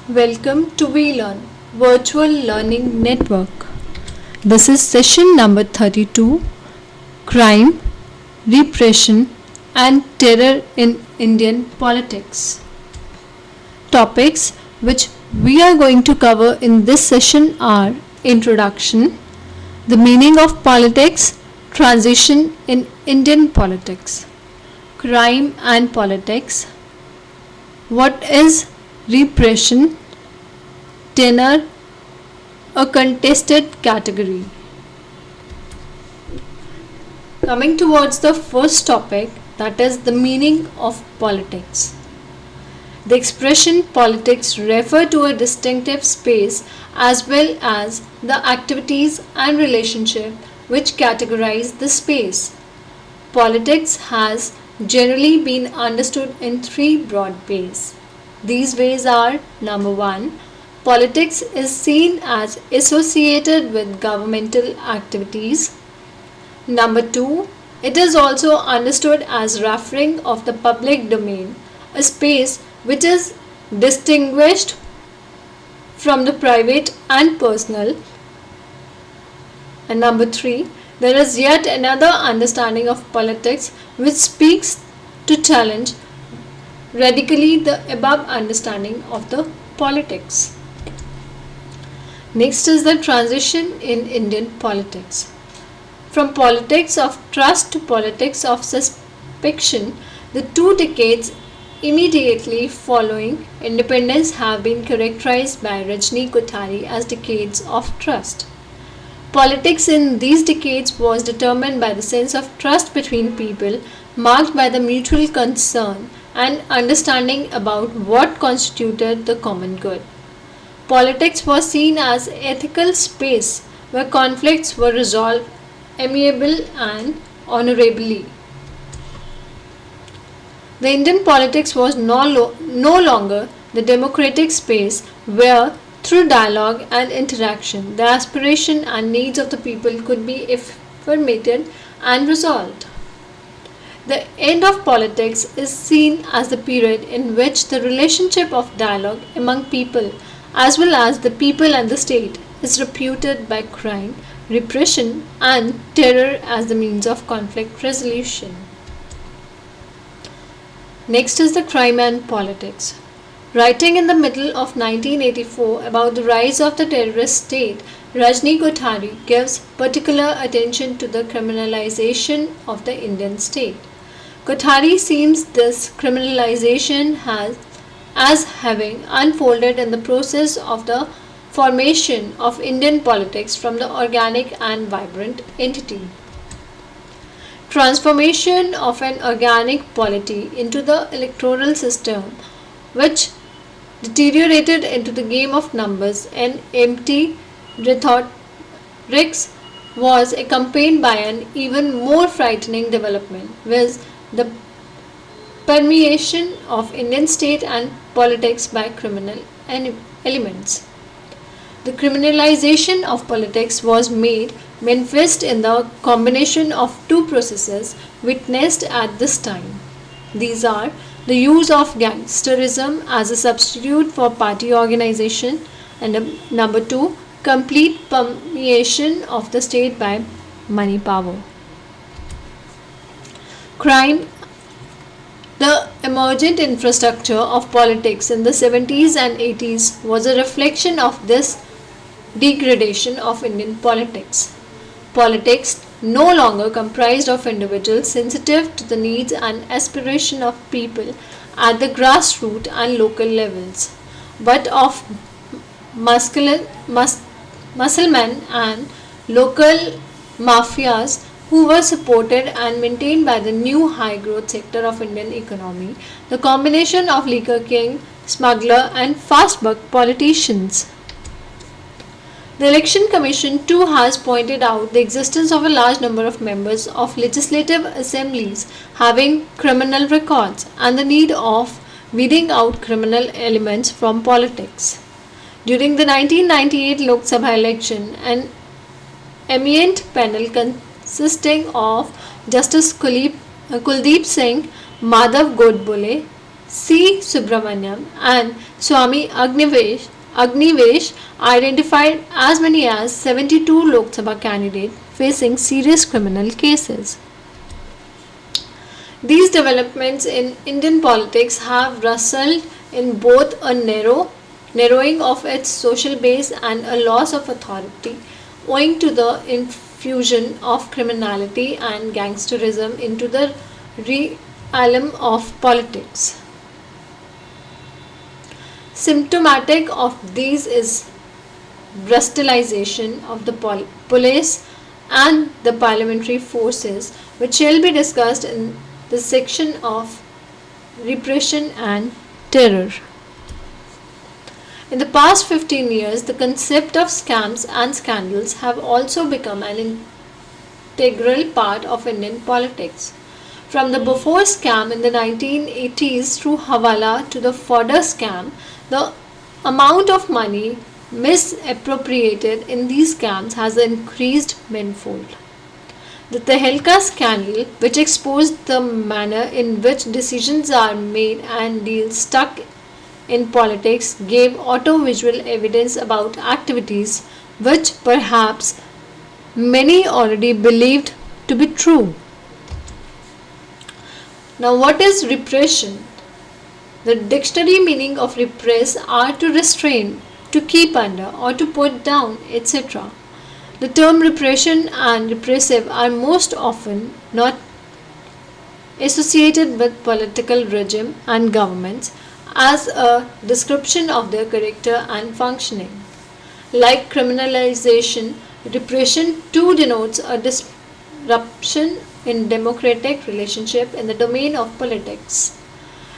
Welcome to WeLearn Virtual Learning Network. This is session number 32, Crime, Repression and Terror in Indian Politics. Topics which we are going to cover in this session are Introduction, the meaning of politics, transition in Indian politics, crime and politics, what is repression, tenor, a contested category. Coming towards the first topic, that is the meaning of politics. The expression politics refer to a distinctive space as well as the activities and relationship which categorize the space. Politics has generally been understood in three broad ways. These ways are: number 1, politics is seen as associated with governmental activities. Number 2, it is also understood as referring of the public domain, a space which is distinguished from the private and personal. And number 3, there is yet another understanding of politics which speaks to challenge radically the above understanding of the politics. Next is the transition in Indian politics. From politics of trust to politics of suspicion, the 2 decades immediately following independence have been characterized by Rajni Kothari as decades of trust. Politics in these decades was determined by the sense of trust between people, marked by the mutual concern and understanding about what constituted the common good. Politics was seen as ethical space where conflicts were resolved amiably and honorably. The Indian politics was no longer the democratic space where, through dialogue and interaction, the aspiration and needs of the people could be affirmed and resolved. The end of politics is seen as the period in which the relationship of dialogue among people as well as the people and the state is reputed by crime, repression and terror as the means of conflict resolution. Next is the crime and politics. Writing in the middle of 1984 about the rise of the terrorist state, Rajni Kothari gives particular attention to the criminalization of the Indian state. Kothari sees this criminalization as having unfolded in the process of the formation of Indian politics from the organic and vibrant entity. Transformation of an organic polity into the electoral system, which deteriorated into the game of numbers and empty rhetorics, was accompanied by an even more frightening development, with the permeation of Indian state and politics by criminal elements. The criminalization of politics was made manifest in the combination of 2 processes witnessed at this time. These are the use of gangsterism as a substitute for party organization, and number 2, complete permeation of the state by money power. Crime. The emergent infrastructure of politics in the 70s and 80s was a reflection of this degradation of Indian politics. Politics no longer comprised of individuals sensitive to the needs and aspirations of people at the grassroots and local levels, but of musclemen and local mafias who were supported and maintained by the new high-growth sector of Indian economy, the combination of liquor king, smuggler and fast-buck politicians. The Election Commission too has pointed out the existence of a large number of members of legislative assemblies having criminal records and the need of weeding out criminal elements from politics. During the 1998 Lok Sabha election, an eminent panel consisting of Justice Kuldeep Singh, Madhav Godbole, C. Subramaniam and Swami Agnivesh identified as many as 72 Lok Sabha candidates facing serious criminal cases. These developments in Indian politics have resulted in both a narrowing of its social base and a loss of authority owing to the infusion of criminality and gangsterism into the realm of politics. Symptomatic of these is brutalization of the police and the parliamentary forces, which shall be discussed in the section of repression and terror. In the past 15 years, the concept of scams and scandals have also become an integral part of Indian politics. From the Bofors scam in the 1980s through Hawala to the fodder scam, the amount of money misappropriated in these scams has increased manifold. The Tehelka scandal, which exposed the manner in which decisions are made and deals stuck in politics, gave auto-visual evidence about activities which perhaps many already believed to be true. Now, what is repression? The dictionary meaning of repress are to restrain, to keep under, or to put down, etc. The term repression and repressive are most often not associated with political regime and governments as a description of their character and functioning. Like criminalization, repression too denotes a disruption in democratic relationship in the domain of politics.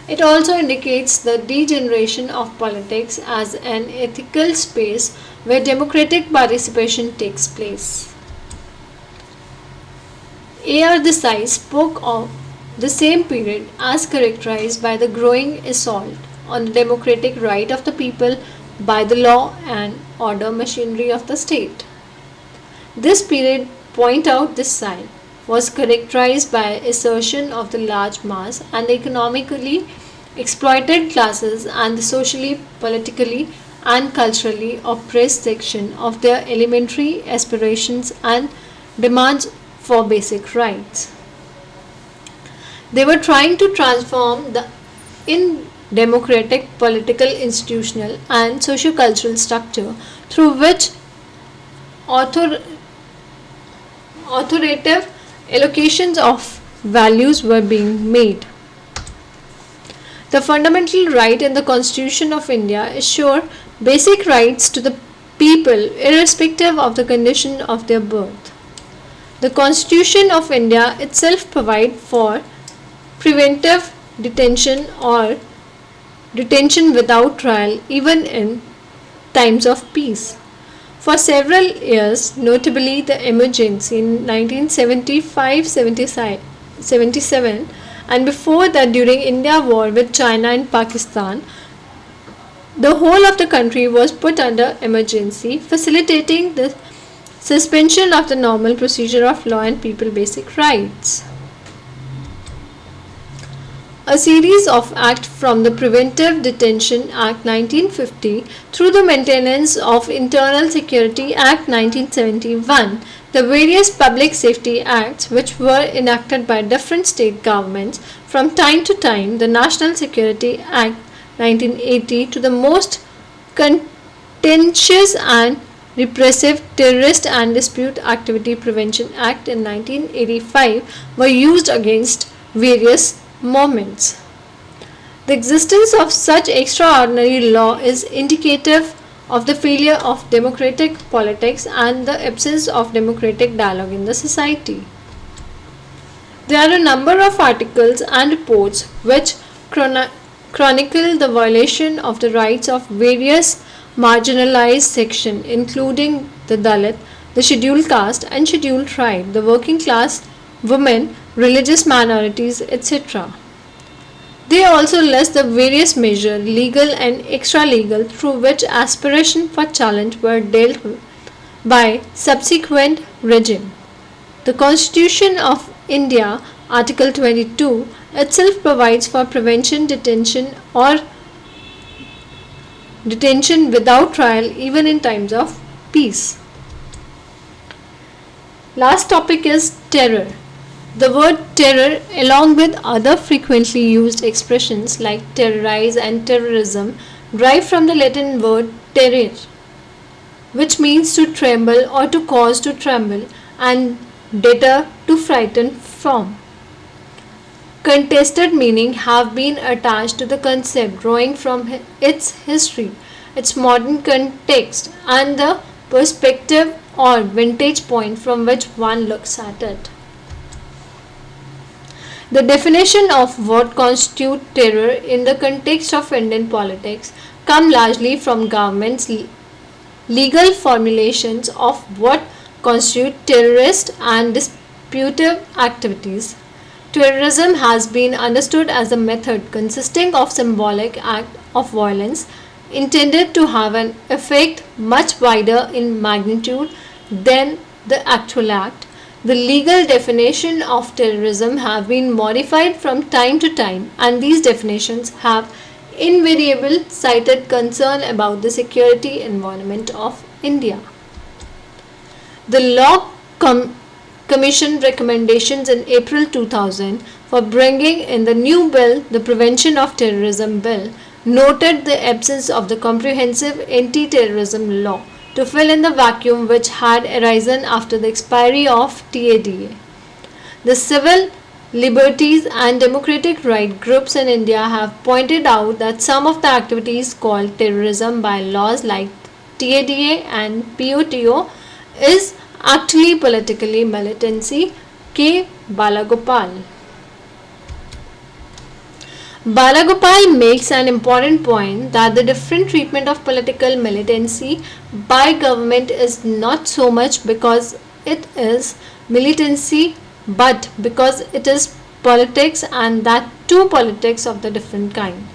It also indicates the degeneration of politics as an ethical space where democratic participation takes place. A.R. Desai spoke of the same period as characterized by the growing assault on the democratic right of the people by the law and order machinery of the state. This period, point out Desai, was characterized by assertion of the large mass and the economically exploited classes and the socially, politically and culturally oppressed section of their elementary aspirations and demands for basic rights. They were trying to transform the democratic political, institutional and socio-cultural structure through which authoritative allocations of values were being made. The fundamental right in the Constitution of India assure basic rights to the people irrespective of the condition of their birth. The Constitution of India itself provides for preventive detention or detention without trial even in times of peace. For several years, notably the emergency in 1975-77 and before that during India war with China and Pakistan, the whole of the country was put under emergency, facilitating the suspension of the normal procedure of law and people basic rights. A series of acts from the Preventive Detention Act 1950 through the Maintenance of Internal Security Act 1971, the various public safety acts which were enacted by different state governments from time to time, the National Security Act 1980 to the most contentious and repressive Terrorist and Dispute Activity Prevention Act in 1985 were used against various moments. The existence of such extraordinary law is indicative of the failure of democratic politics and the absence of democratic dialogue in the society. There are a number of articles and reports which chronicle the violation of the rights of various marginalized sections, including the Dalit, the scheduled caste and scheduled tribe, the working class, women, religious minorities, etc. They also list the various measures, legal and extra-legal, through which aspiration for challenge were dealt with by subsequent regime. The Constitution of India, Article 22, itself provides for prevention, detention without trial even in times of peace. Last topic is terror. The word terror, along with other frequently used expressions like terrorize and terrorism, derive from the Latin word terrere, which means to tremble or to cause to tremble, and deter, to frighten from. Contested meaning have been attached to the concept drawing from its history, its modern context, and the perspective or vantage point from which one looks at it. The definition of what constitutes terror in the context of Indian politics come largely from government's legal formulations of what constitute terrorist and disputive activities. Terrorism has been understood as a method consisting of symbolic act of violence intended to have an effect much wider in magnitude than the actual act. The legal definition of terrorism have been modified from time to time, and these definitions have invariably cited concern about the security environment of India. The Law Commission recommendations in April 2000 for bringing in the new bill, the Prevention of Terrorism Bill, noted the absence of the comprehensive anti-terrorism law to fill in the vacuum which had arisen after the expiry of TADA. The civil liberties and democratic right groups in India have pointed out that some of the activities called terrorism by laws like TADA and POTO is actually politically militancy. K. Balagopal. Balagopal makes an important point that the different treatment of political militancy by government is not so much because it is militancy but because it is politics, and that two politics of the different kind.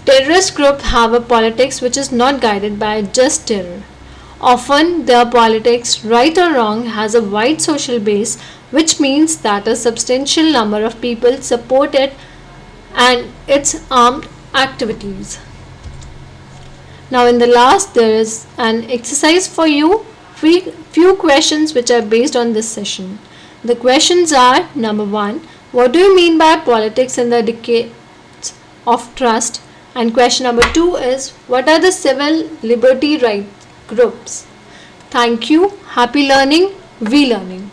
Terrorist groups have a politics which is not guided by just terror. Often their politics, right or wrong, has a wide social base, which means that a substantial number of people support it and its armed activities. Now in the last there is an exercise for you, few questions which are based on this session. The questions are: number 1, what do you mean by politics in the decades of trust? And question number 2 is, what are the civil liberty right groups? Thank you. Happy learning. We learning.